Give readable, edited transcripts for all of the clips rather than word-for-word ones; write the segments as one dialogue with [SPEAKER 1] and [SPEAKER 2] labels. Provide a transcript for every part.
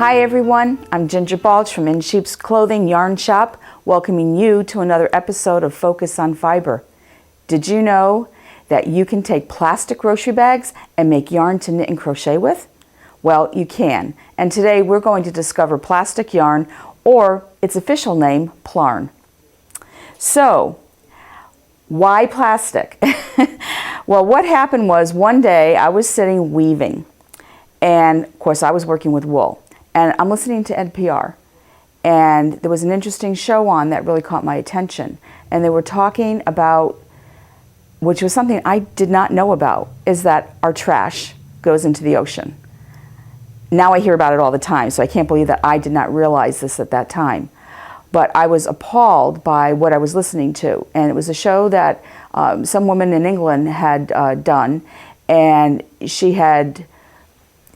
[SPEAKER 1] Hi everyone, I'm Ginger Balch from In Sheep's Clothing Yarn Shop, welcoming you to another episode of Focus on Fiber. Did you know that you can take plastic grocery bags and make yarn to knit and crochet with? Well, you can, and today we're going to discover plastic yarn, or its official name, Plarn. So, why plastic? Well, what happened was one day I was sitting weaving, and of course I was working with wool. And I'm listening to NPR, and there was an interesting show on that really caught my attention. And they were talking about, which was something I did not know about, is that our trash goes into the ocean. Now I hear about it all the time, so I can't believe that I did not realize this at that time. But I was appalled by what I was listening to. And it was a show that some woman in England had done, and it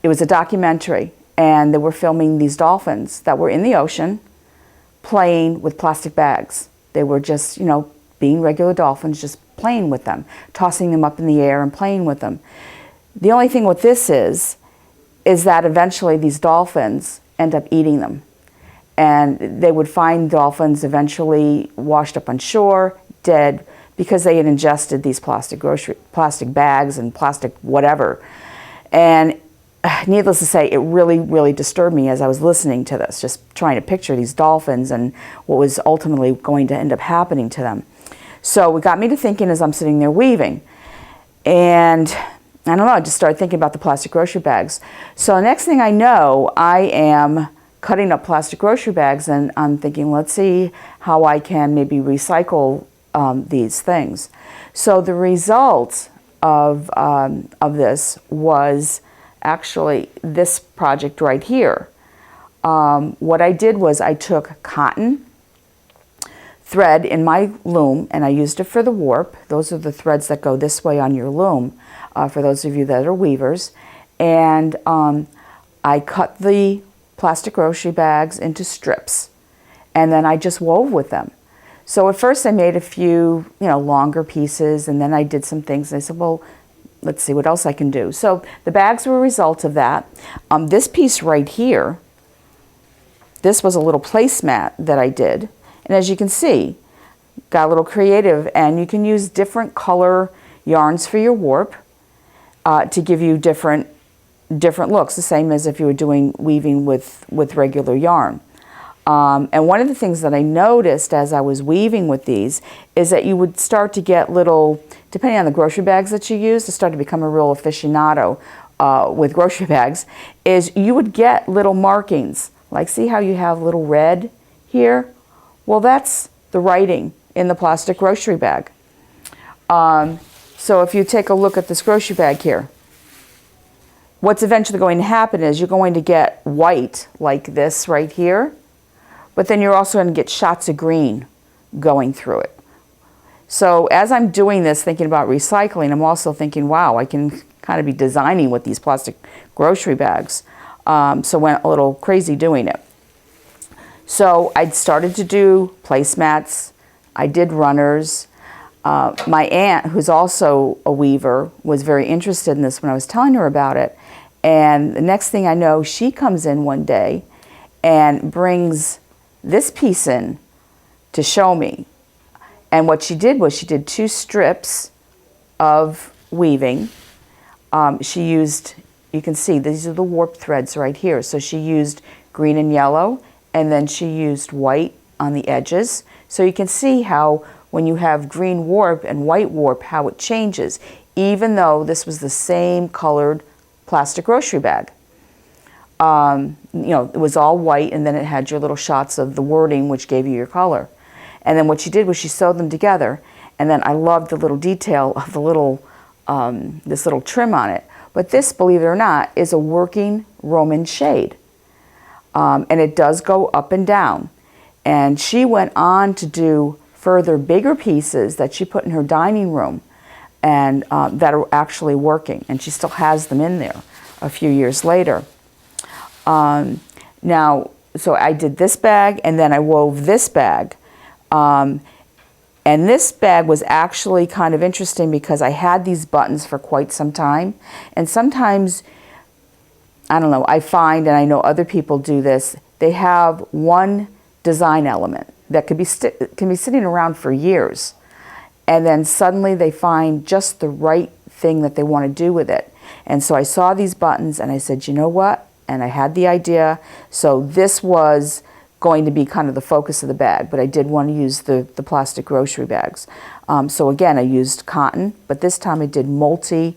[SPEAKER 1] was a documentary. And they were filming these dolphins that were in the ocean playing with plastic bags. They were just, being regular dolphins, just playing with them, tossing them up in the air and playing with them. The only thing with this is that eventually these dolphins end up eating them. And they would find dolphins eventually washed up on shore, dead, because they had ingested these plastic bags and plastic whatever. And needless to say, it really, really disturbed me as I was listening to this, just trying to picture these dolphins and what was ultimately going to end up happening to them. So it got me to thinking as I'm sitting there weaving. And I don't know, I just started thinking about the plastic grocery bags. So the next thing I know, I am cutting up plastic grocery bags, and I'm thinking, let's see how I can maybe recycle these things. So the result of this was actually this project right here. What I did was I took cotton thread in my loom and I used it for the warp. Those are the threads that go this way on your loom, for those of you that are weavers. And I cut the plastic grocery bags into strips, and then I just wove with them. So at first I made a few, longer pieces, and then I did some things, and I said, well, let's see what else I can do. So the bags were a result of that. This piece right here, this was a little placemat that I did. And as you can see, got a little creative, and you can use different color yarns for your warp to give you different looks, the same as if you were weaving with regular yarn. And one of the things that I noticed as I was weaving with these is that you would start to get little, depending on the grocery bags that you use, to start to become a real aficionado with grocery bags, is you would get little markings. Like, see how you have little red here? Well, that's the writing in the plastic grocery bag. So if you take a look at this grocery bag here, what's eventually going to happen is you're going to get white like this right here, but then you're also going to get shots of green going through it. So as I'm doing this, thinking about recycling, I'm also thinking, wow, I can kind of be designing with these plastic grocery bags. So went a little crazy doing it. So I started to do placemats. I did runners. My aunt, who's also a weaver, was very interested in this when I was telling her about it. And the next thing I know, she comes in one day and brings this piece in to show me. And what she did was she did 2 strips of weaving. She used, you can see these are the warp threads right here. So she used green and yellow, and then she used white on the edges. So you can see how when you have green warp and white warp, how it changes, even though this was the same colored plastic grocery bag. It was all white, and then it had your little shots of the wording, which gave you your color. And then what she did was she sewed them together, and then I loved the little detail of the little, this little trim on it. But this, believe it or not, is a working Roman shade. And it does go up and down. And she went on to do further bigger pieces that she put in her dining room, and that are actually working. And she still has them in there a few years later. Now, so I did this bag, and then I wove this bag. And this bag was actually kind of interesting because I had these buttons for quite some time. And sometimes I don't know, I find, and I know other people do this, they have one design element that could be can be sitting around for years, and then suddenly they find just the right thing that they want to do with it. And so I saw these buttons and I said, you know what? And I had the idea. So this was going to be kind of the focus of the bag, but I did want to use the plastic grocery bags. So again, I used cotton, but this time I did multi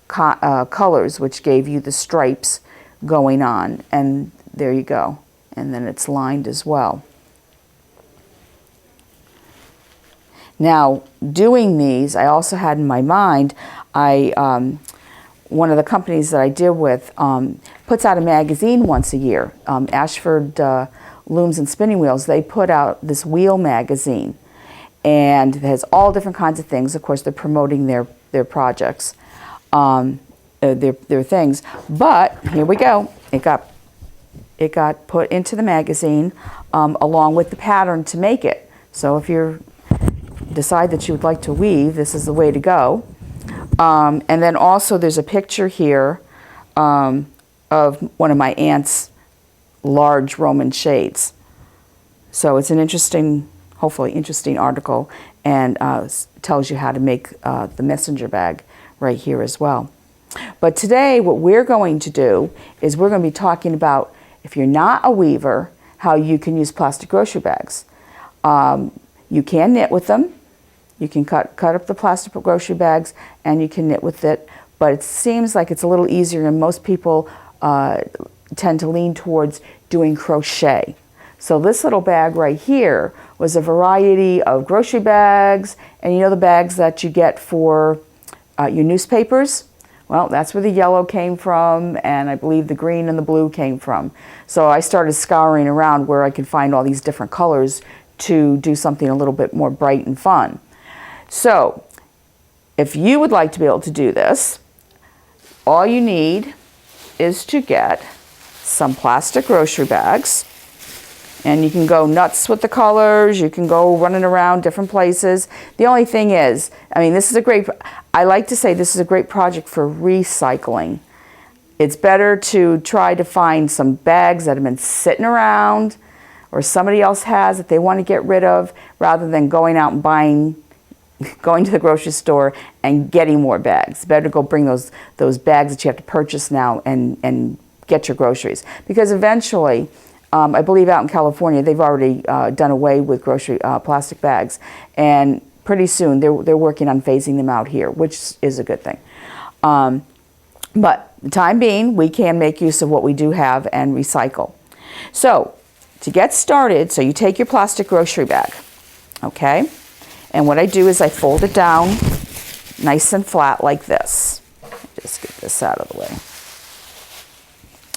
[SPEAKER 1] colors, which gave you the stripes going on. And there you go. And then it's lined as well. Now, doing these, I also had in my mind, one of the companies that I deal with puts out a magazine once a year. Ashford Looms and Spinning Wheels, they put out this wheel magazine. And it has all different kinds of things. Of course, they're promoting their projects, their things. But here we go. It got put into the magazine along with the pattern to make it. So if you decide that you would like to weave, this is the way to go. And then also there's a picture here of one of my aunt's large Roman shades. So it's an interesting, hopefully interesting article, and tells you how to make the messenger bag right here as well. But today what we're going to do is we're going to be talking about, if you're not a weaver, how you can use plastic grocery bags. You can knit with them. You can cut up the plastic grocery bags and you can knit with it, but it seems like it's a little easier, and most people tend to lean towards doing crochet. So this little bag right here was a variety of grocery bags, and you know the bags that you get for your newspapers? Well, that's where the yellow came from, and I believe the green and the blue came from. So I started scouring around where I could find all these different colors to do something a little bit more bright and fun. So if you would like to be able to do this, all you need is to get some plastic grocery bags, and you can go nuts with the colors. You can go running around different places. The only thing is, I mean, I like to say this is a great project for recycling. It's better to try to find some bags that have been sitting around or somebody else has that they want to get rid of, rather than going out and going to the grocery store and getting more bags. It's better to go bring those bags that you have to purchase now and get your groceries. Because eventually, I believe out in California, they've already done away with grocery plastic bags. And pretty soon, they're working on phasing them out here, which is a good thing. But the time being, we can make use of what we do have and recycle. So to get started, so you take your plastic grocery bag, okay? And what I do is I fold it down nice and flat like this. Just get this out of the way.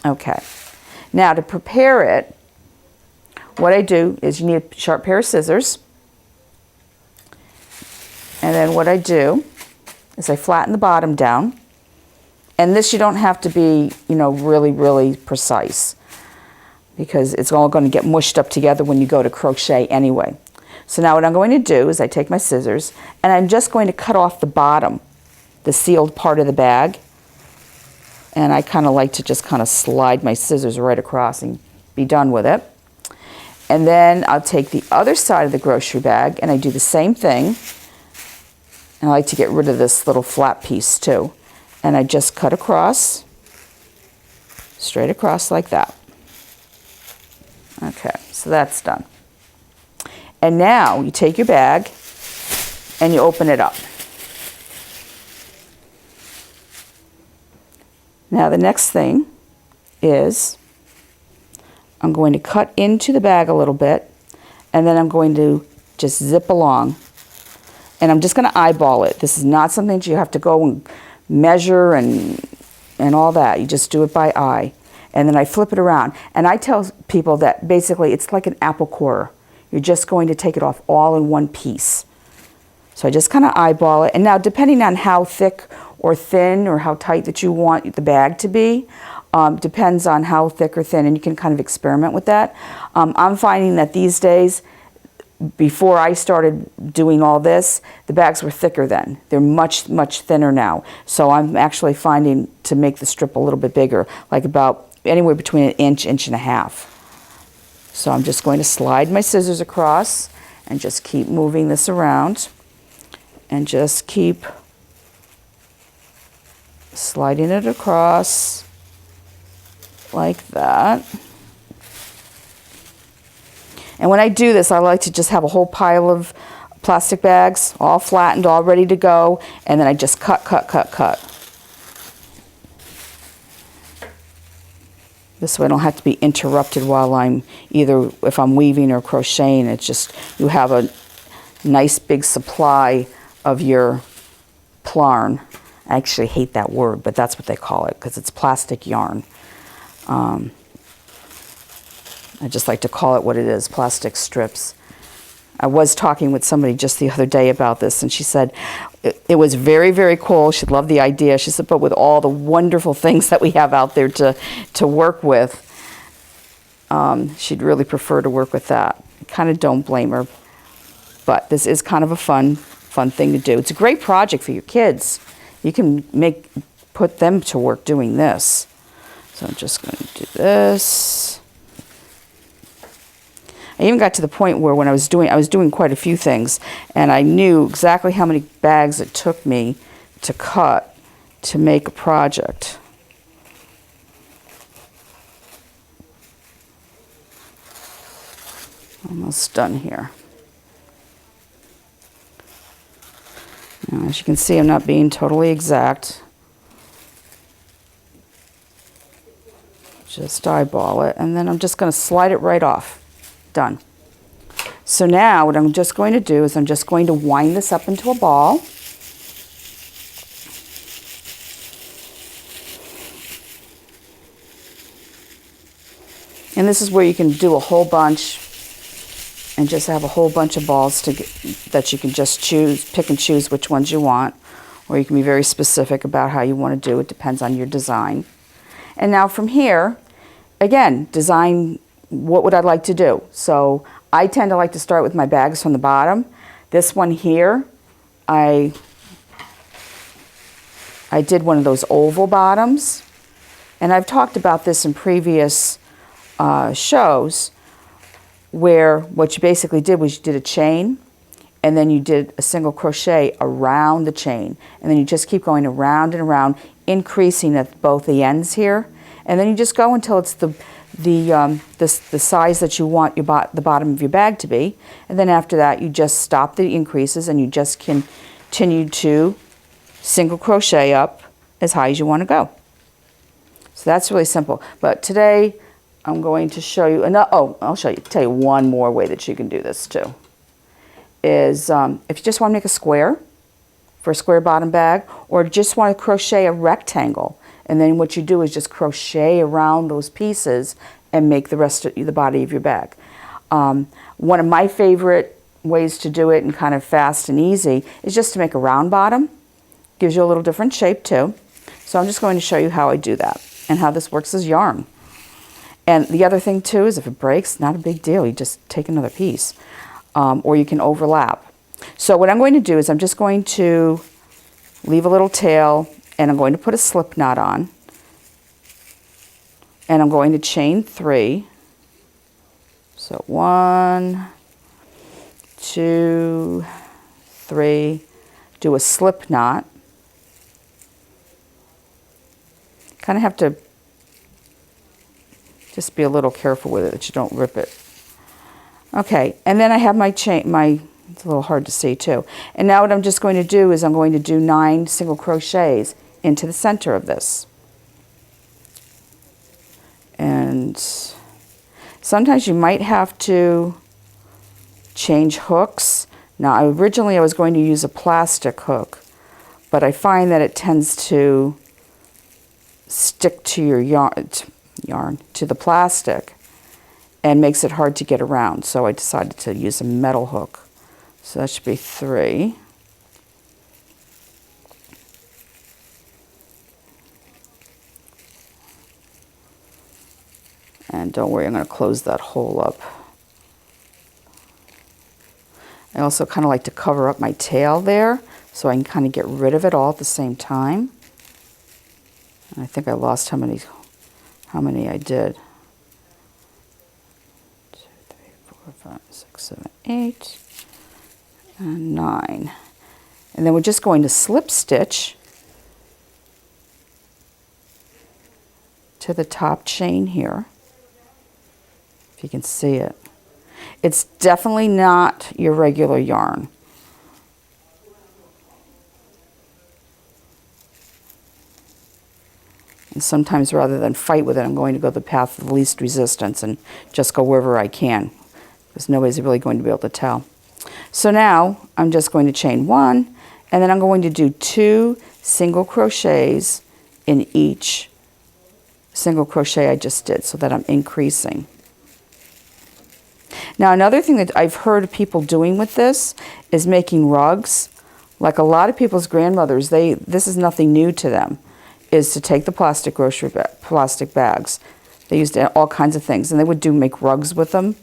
[SPEAKER 1] Okay. Now to prepare it, what I do is you need a sharp pair of scissors. And then what I do is I flatten the bottom down. And this you don't have to be, really, really precise, because it's all going to get mushed up together when you go to crochet anyway. So now what I'm going to do is I take my scissors and I'm just going to cut off the bottom, the sealed part of the bag. And I kind of like to just kind of slide my scissors right across and be done with it. And then I'll take the other side of the grocery bag and I do the same thing. And I like to get rid of this little flat piece too. And I just cut across, straight across like that. Okay, so that's done. And now you take your bag and you open it up. Now the next thing is I'm going to cut into the bag a little bit, and then I'm going to just zip along. And I'm just going to eyeball it. This is not something that you have to go and measure and all that. You just do it by eye. And then I flip it around. And I tell people that basically it's like an apple core. You're just going to take it off all in one piece. So I just kind of eyeball it. And now depending on how thick or thin or how tight that you want the bag to be, depends on how thick or thin, and you can kind of experiment with that. I'm finding that these days before I started doing all this, the bags were thicker then. They're much, much thinner now. So I'm actually finding to make the strip a little bit bigger, like about anywhere between an inch, inch and a half. So I'm just going to slide my scissors across and just keep moving this around and just keep sliding it across like that. And when I do this, I like to just have a whole pile of plastic bags, all flattened, all ready to go, and then I just cut, cut, cut, cut. This way I don't have to be interrupted while I'm either, if I'm weaving or crocheting. It's just, you have a nice big supply of your plarn. I actually hate that word, but that's what they call it, because it's plastic yarn. I just like to call it what it is, plastic strips. I was talking with somebody just the other day about this, and she said it was very, very cool. She loved the idea. She said, but with all the wonderful things that we have out there to work with, she'd really prefer to work with that. I kind of don't blame her, but this is kind of a fun thing to do. It's a great project for your kids. You can put them to work doing this. So I'm just going to do this. I even got to the point where when I was doing quite a few things, and I knew exactly how many bags it took me to cut to make a project. Almost done here. Now, as you can see, I'm not being totally exact. Just eyeball it, and then I'm just going to slide it right off. Done. So now what I'm just going to do is I'm just going to wind this up into a ball. And this is where you can do a whole bunch and just have a whole bunch of balls that you can just pick and choose which ones you want, or you can be very specific about how you want to do it. Depends on your design. And now from here, again, design. What would I like to do? So I tend to like to start with my bags from the bottom. This one here, I did one of those oval bottoms. And I've talked about this in previous shows, where what you basically did was you did a chain, and then you did a single crochet around the chain. And then you just keep going around and around, increasing at both the ends here. And then you just go until it's the size that you want the bottom of your bag to be, and then after that you just stop the increases and you just continue to single crochet up as high as you want to go. So that's really simple. But today I'm going to show you tell you one more way that you can do this too. Is if you just want to make a square for a square bottom bag, or just want to crochet a rectangle. And then what you do is just crochet around those pieces and make the rest of the body of your bag. One of my favorite ways to do it, and kind of fast and easy, is just to make a round bottom. Gives you a little different shape too. So I'm just going to show you how I do that and how this works as yarn. And the other thing too is if it breaks, not a big deal. You just take another piece, or you can overlap. So what I'm going to do is I'm just going to leave a little tail, and I'm going to put a slip knot on, and I'm going to chain 3. So 1, 2, 3, do a slip knot. Kind of have to just be a little careful with it that you don't rip it. Okay, and then I have my chain, it's a little hard to see too. And now what I'm just going to do is I'm going to do 9 single crochets into the center of this. And sometimes you might have to change hooks. Now originally I was going to use a plastic hook, but I find that it tends to stick to your yarn to the plastic and makes it hard to get around. So I decided to use a metal hook. So that should be 3. And don't worry, I'm going to close that hole up. I also kind of like to cover up my tail there so I can kind of get rid of it all at the same time. And I think I lost how many I did. 2, 3, 4, 5, 6, 7, 8, and 9. And then we're just going to slip stitch to the top chain here, if you can see it. It's definitely not your regular yarn. And sometimes rather than fight with it, I'm going to go the path of least resistance and just go wherever I can, because nobody's really going to be able to tell. So now I'm just going to chain 1, and then I'm going to do 2 single crochets in each single crochet I just did, so that I'm increasing. Now another thing that I've heard people doing with this is making rugs. Like a lot of people's grandmothers, this is nothing new to them, is to take the plastic plastic bags. They used all kinds of things, and they would make rugs with them.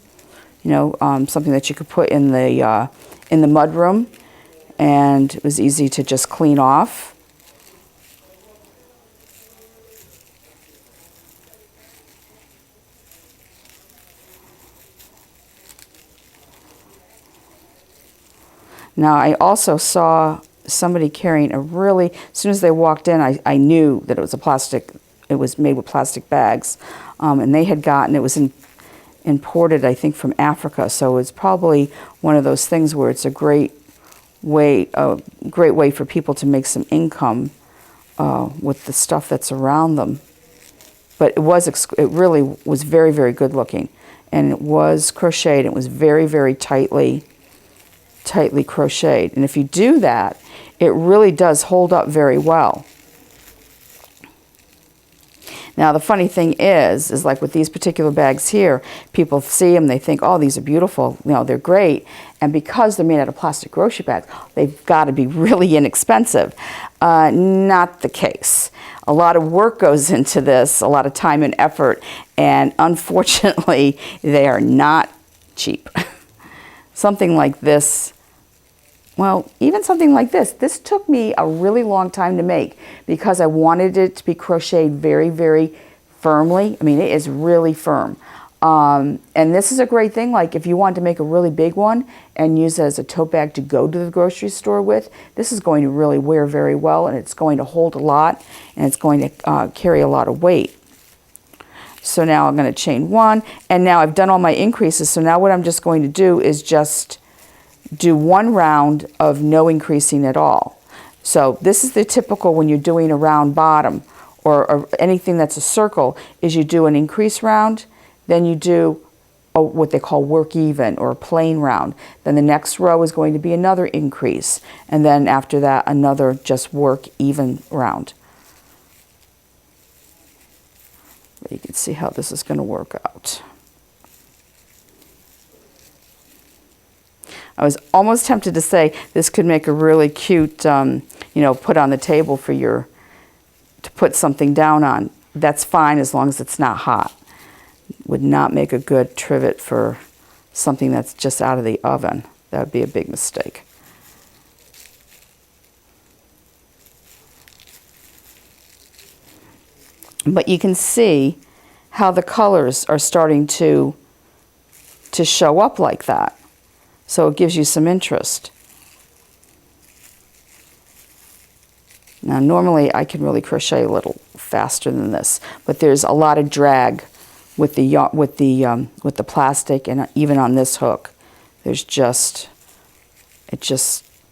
[SPEAKER 1] You know, something that you could put in the mud room, and it was easy to just clean off. Now I also saw somebody carrying a really, as soon as they walked in, I knew that it was it was made with plastic bags. And they had gotten, it was imported, I think, from Africa. So it's probably one of those things where it's a great way for people to make some income with the stuff that's around them. But it really was very, very good looking. And it was crocheted. It was very, very tightly crocheted. And if you do that, it really does hold up very well. Now the funny thing is like with these particular bags here, people see them, they think, oh, these are beautiful, you know, they're great. And because they're made out of plastic grocery bags, they've got to be really inexpensive. Not the case. A lot of work goes into this, a lot of time and effort, and unfortunately, they are not cheap. Something like this, well, even something like this took me a really long time to make because I wanted it to be crocheted very, very firmly. I mean, it is really firm. And this is a great thing, like if you want to make a really big one and use it as a tote bag to go to the grocery store with, this is going to really wear very well, and it's going to hold a lot, and it's going to carry a lot of weight. So now I'm going to chain 1, and now I've done all my increases, so now what I'm just going to do is just do 1 round of no increasing at all. So this is the typical when you're doing a round bottom or anything that's a circle, is you do an increase round, then you do what they call work even or a plain round. Then the next row is going to be another increase, and then after that another just work even round. But you can see how this is going to work out. I was almost tempted to say this could make a really cute, you know, put on the table for to put something down on. That's fine as long as it's not hot. Would not make a good trivet for something that's just out of the oven. That would be a big mistake. But you can see how the colors are starting to show up like that. So it gives you some interest. Now normally I can really crochet a little faster than this, but there's a lot of drag with the plastic, and even on this hook, it just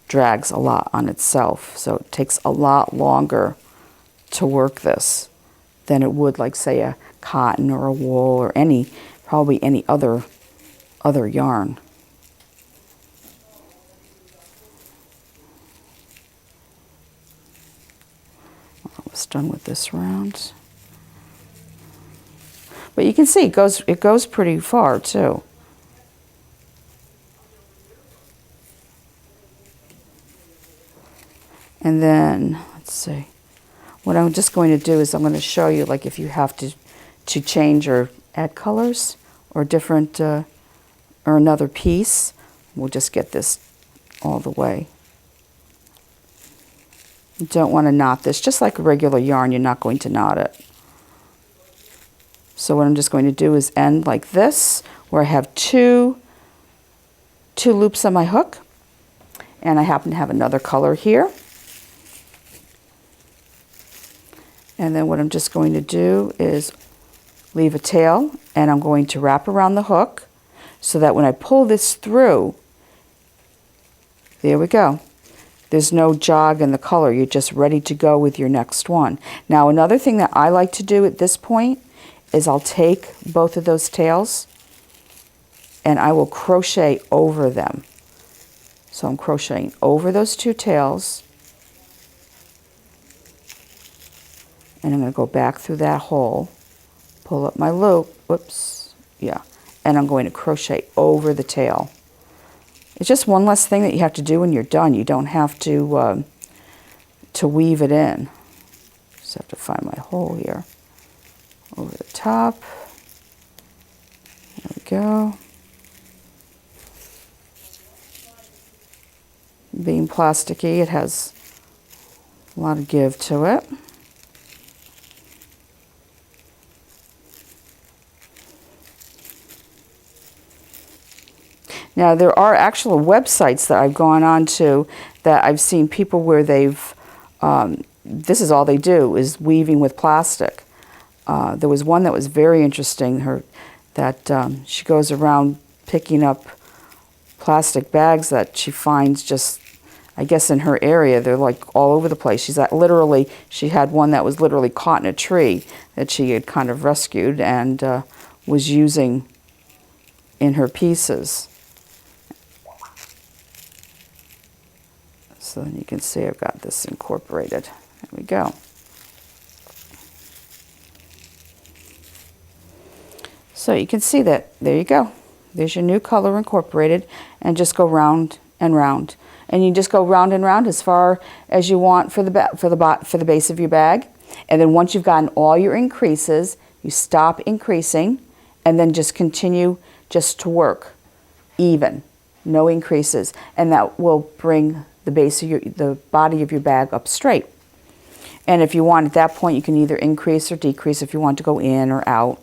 [SPEAKER 1] drags a lot on itself. So it takes a lot longer to work this than it would, like, say, a cotton or a wool or probably any other yarn. Almost done with this round. But you can see it goes pretty far too. And then let's see. What I'm just going to do is I'm going to show you, like, if you have to change or add colors or different or another piece. We'll just get this all the way. You don't want to knot this. Just like a regular yarn, you're not going to knot it. So what I'm just going to do is end like this, where I have two loops on my hook, and I happen to have another color here. And then what I'm just going to do is leave a tail, and I'm going to wrap around the hook so that when I pull this through, there we go. There's no jog in the color. You're just ready to go with your next one. Now, another thing that I like to do at this point is I'll take both of those tails and I will crochet over them. So I'm crocheting over those two tails, and I'm going to go back through that hole, pull up my loop, whoops, yeah, and I'm going to crochet over the tail. It's just one less thing that you have to do when you're done. You don't have to weave it in. Just have to find my hole here. Over the top. There we go. Being plasticky, it has a lot of give to it. Now, there are actual websites that I've gone on to that I've seen people where they've, this is all they do, is weaving with plastic. There was one that was very interesting, she goes around picking up plastic bags that she finds just, I guess in her area, they're like all over the place. She had one that was literally caught in a tree that she had kind of rescued and was using in her pieces. So then you can see I've got this incorporated. There we go. So you can see that, there you go. There's your new color incorporated, and just go round and round. And you just go round and round as far as you want for the base of your bag. And then once you've gotten all your increases, you stop increasing and then just continue just to work even, no increases. And that will bring the the body of your bag up straight. And if you want, at that point, you can either increase or decrease if you want to go in or out.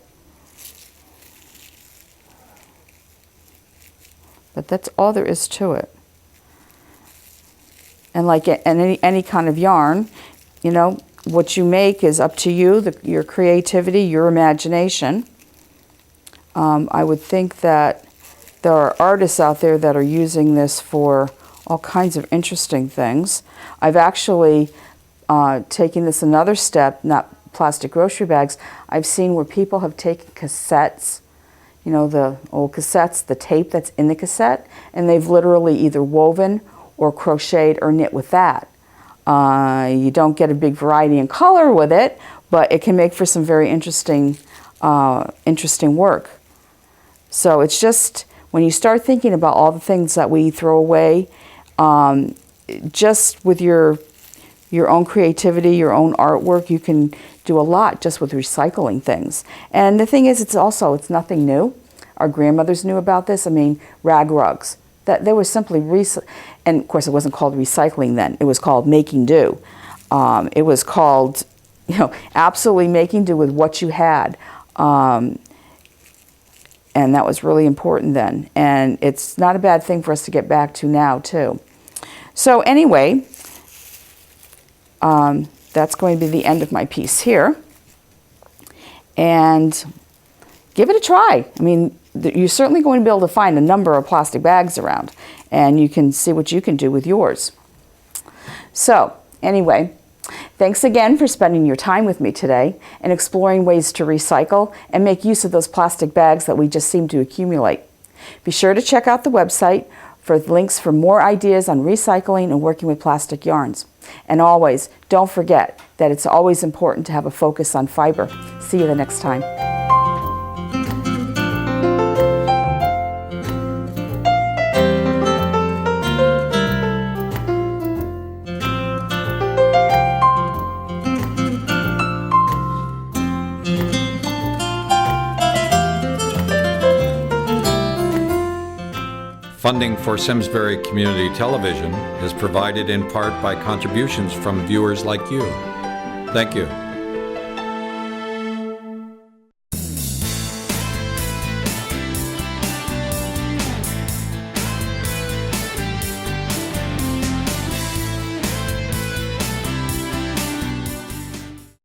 [SPEAKER 1] But that's all there is to it. And like any kind of yarn, you know, what you make is up to you, your creativity, your imagination. I would think that there are artists out there that are using this for all kinds of interesting things. I've actually taken this another step, not plastic grocery bags. I've seen where people have taken cassettes, you know, the old cassettes, the tape that's in the cassette, and they've literally either woven or crocheted or knit with that. You don't get a big variety in color with it, but it can make for some very interesting work. So it's just, when you start thinking about all the things that we throw away, just with your own creativity, your own artwork, you can do a lot just with recycling things. And the thing is, it's nothing new. Our grandmothers knew about this. I mean, rag rugs. That they were simply and of course it wasn't called recycling then. It was called making do. It was called, you know, absolutely making do with what you had. And that was really important then. And it's not a bad thing for us to get back to now, too. So anyway, that's going to be the end of my piece here. And give it a try. I mean, you're certainly going to be able to find a number of plastic bags around, and you can see what you can do with yours. So anyway, thanks again for spending your time with me today and exploring ways to recycle and make use of those plastic bags that we just seem to accumulate. Be sure to check out the website for links for more ideas on recycling and working with plastic yarns. And always, don't forget that it's always important to have a focus on fiber. See you the next time.
[SPEAKER 2] Funding for Simsbury Community Television is provided in part by contributions from viewers like you. Thank you.